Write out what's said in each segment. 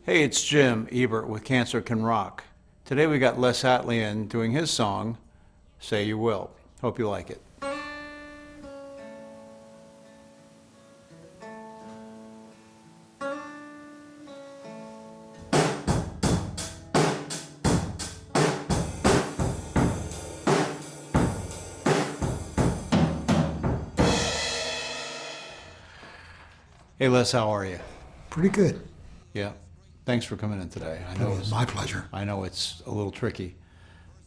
Hey, it's Jim Ebert with Cancer Can Rock. Today we got Les Hatley in doing his song, Say You Will. Hope you like it. Hey Les, how are you? Pretty good. Yeah. Thanks for coming in today. It's my pleasure. I know it's a little tricky.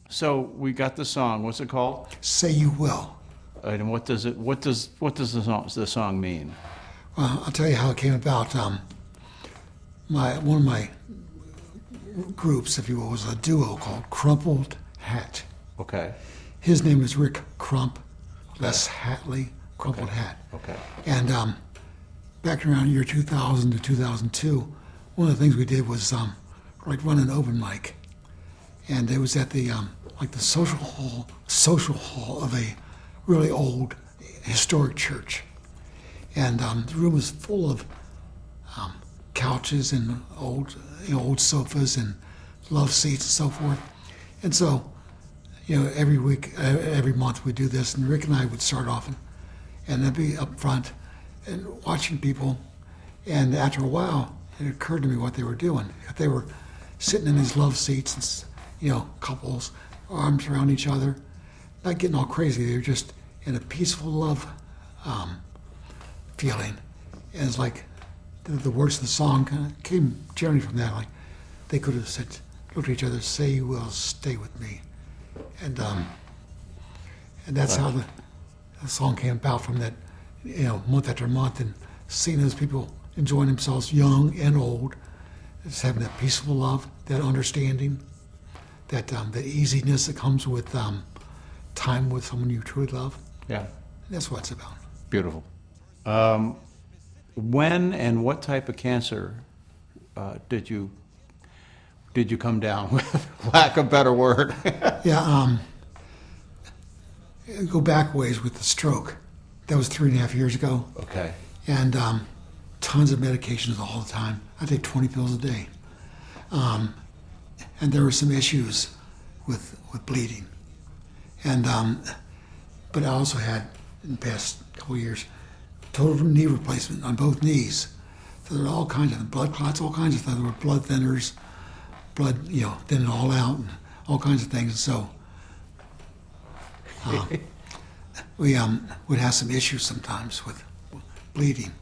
So we got the song. What's it called? Say You Will. And what does the song mean? Well, I'll tell you how it came about. One of my groups, if you will, was a duo called Crumpled Hat. Okay. His name is Rick Crump, Les Hatley, Crumpled Hat. Okay. And back around year 2000 to 2002, one of the things we did was like run an open mic, and it was at the like the social hall of a really old historic church, and the room was full of couches and old sofas and love seats and so forth. And so, every month we do this, and Rick and I would start off and I'd be up front and watching people, and after a while it occurred to me what they were doing. They were sitting in these love seats, and couples, arms around each other, not getting all crazy. They were just in a peaceful love feeling. And it's like the words of the song kind of came generally from that. Like they could have said, looked at each other, "Say you will, stay with me," and that's how the song came about from that. Month after month, and seeing those people enjoying themselves, young and old, just having that peaceful love, that understanding, that easiness that comes with time with someone you truly love. Yeah. And that's what it's about. Beautiful. When and what type of cancer did you come down with? Lack of better word. Yeah. Go back ways with the stroke. That was 3.5 years ago. Okay. And tons of medications all the time. I take 20 pills a day. And there were some issues with bleeding. And but I also had, in the past couple of years, total knee replacement on both knees. So there were all kinds of blood clots, all kinds of things. There were blood thinners, blood, thinning all out, and all kinds of things. And so we would have some issues sometimes with bleeding,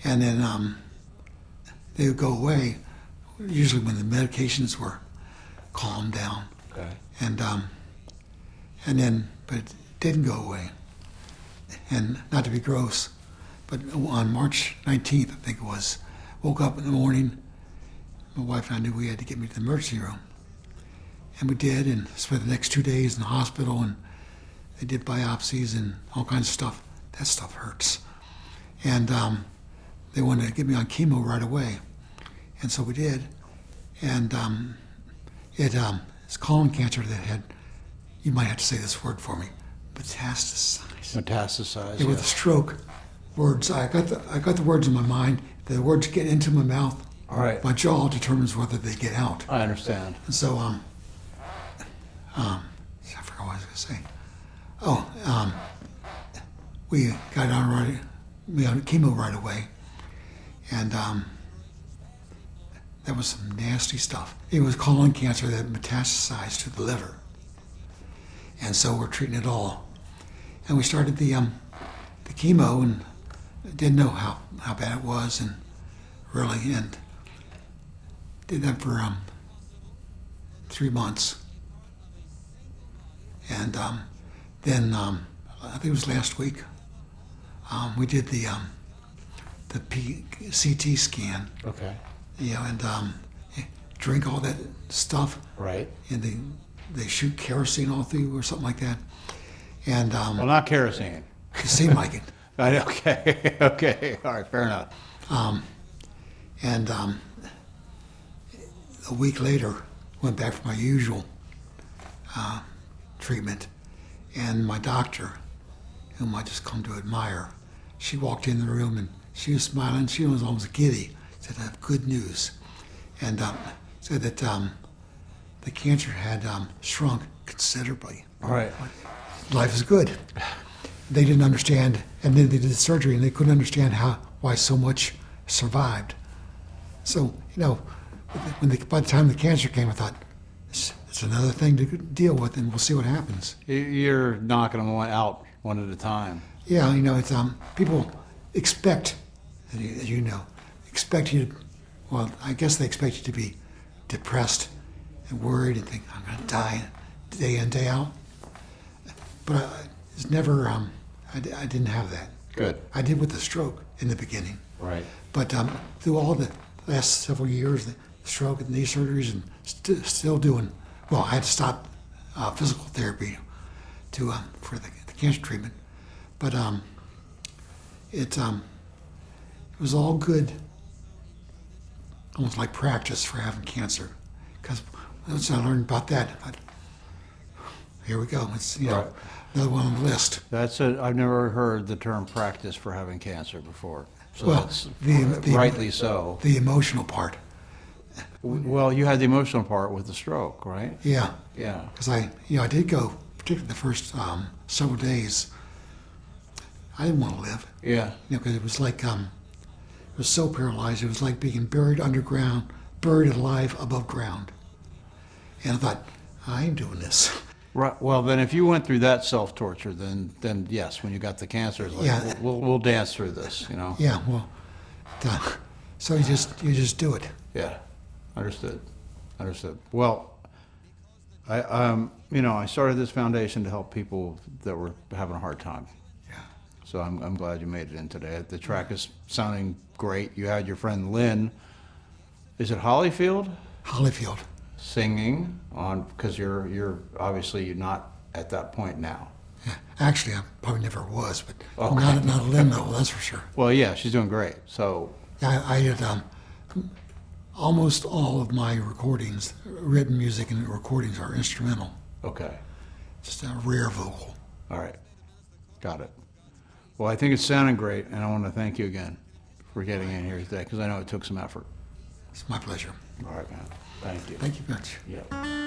and then they would go away, usually when the medications were calmed down. Okay. And then, but it didn't go away. And not to be gross, but on March 19th, I think it was, woke up in the morning, my wife and I knew we had to get me to the emergency room. And we did, and spent the next 2 days in the hospital, and they did biopsies and all kinds of stuff. That stuff hurts. And they wanted to get me on chemo right away. And so we did. And it's colon cancer that had, you might have to say this word for me, metastasized. Metastasized. Yeah, with a stroke. Words, I got the words in my mind. The words get into my mouth. All right. My jaw determines whether they get out. I understand. And so, I forgot what I was going to say. We got on chemo right away, and that was some nasty stuff. It was colon cancer that metastasized to the liver, and so we're treating it all. And we started the chemo, and didn't know how bad it was, and did that for 3 months, and then I think it was last week, we did the CT scan. Okay. And drink all that stuff. Right. And they shoot kerosene all through or something like that. And Well, not kerosene. it seemed like it. Okay. Okay. All right. Fair enough. And a week later, went back for my usual treatment, and my doctor, whom I just come to admire, she walked in the room and she was smiling. She was almost giddy. Said, "I have good news." and said that the cancer had shrunk considerably. All right. Life is good. They didn't understand, and then they did the surgery, and they couldn't understand why so much survived. So, by the time the cancer came, I thought, it's another thing to deal with, and we'll see what happens. You're knocking them out one at a time. Yeah, it's people expect, as you know, expect you to, well, I guess they expect you to be depressed and worried and think, I'm going to die day in, day out. But it's never, I didn't have that. Good. I did with the stroke in the beginning. Right. But through all the last several years, the stroke and knee surgeries, and still doing, well, I had to stop physical therapy for the cancer treatment. But it was all good, almost like practice for having cancer. Because once I learned about that, here we go. It's Right. another one on the list. I've never heard the term practice for having cancer before. So Well, that's the rightly so. The emotional part. Well, you had the emotional part with the stroke, right? Yeah. Yeah. Because I did go, particularly the first several days. I didn't want to live. Yeah. Because it was like, it was so paralyzed. It was like being buried underground, buried alive above ground. And I thought, I ain't doing this. Right. Well, then if you went through that self-torture, then yes, when you got the cancer, it's like, Yeah. we'll dance through this, Yeah, well, so you just do it. Yeah. Understood. Well, I started this foundation to help people that were having a hard time. Yeah. So I'm glad you made it in today. The track is sounding great. You had your friend Lynn, is it Hollyfield? Hollyfield. Singing on, because you're obviously not at that point now. Yeah. Actually, I probably never was, but Okay. not a Lynn level, that's for sure. Well, yeah, she's doing great. So I had almost all of my recordings, written music and recordings, are instrumental. okay, Just a rare vocal. all right, got it. Well, I think it's sounding great, and I want to thank you again for getting in here today, because I know it took some effort. It's my pleasure. All right, man. Thank you. Thank you much. Yeah.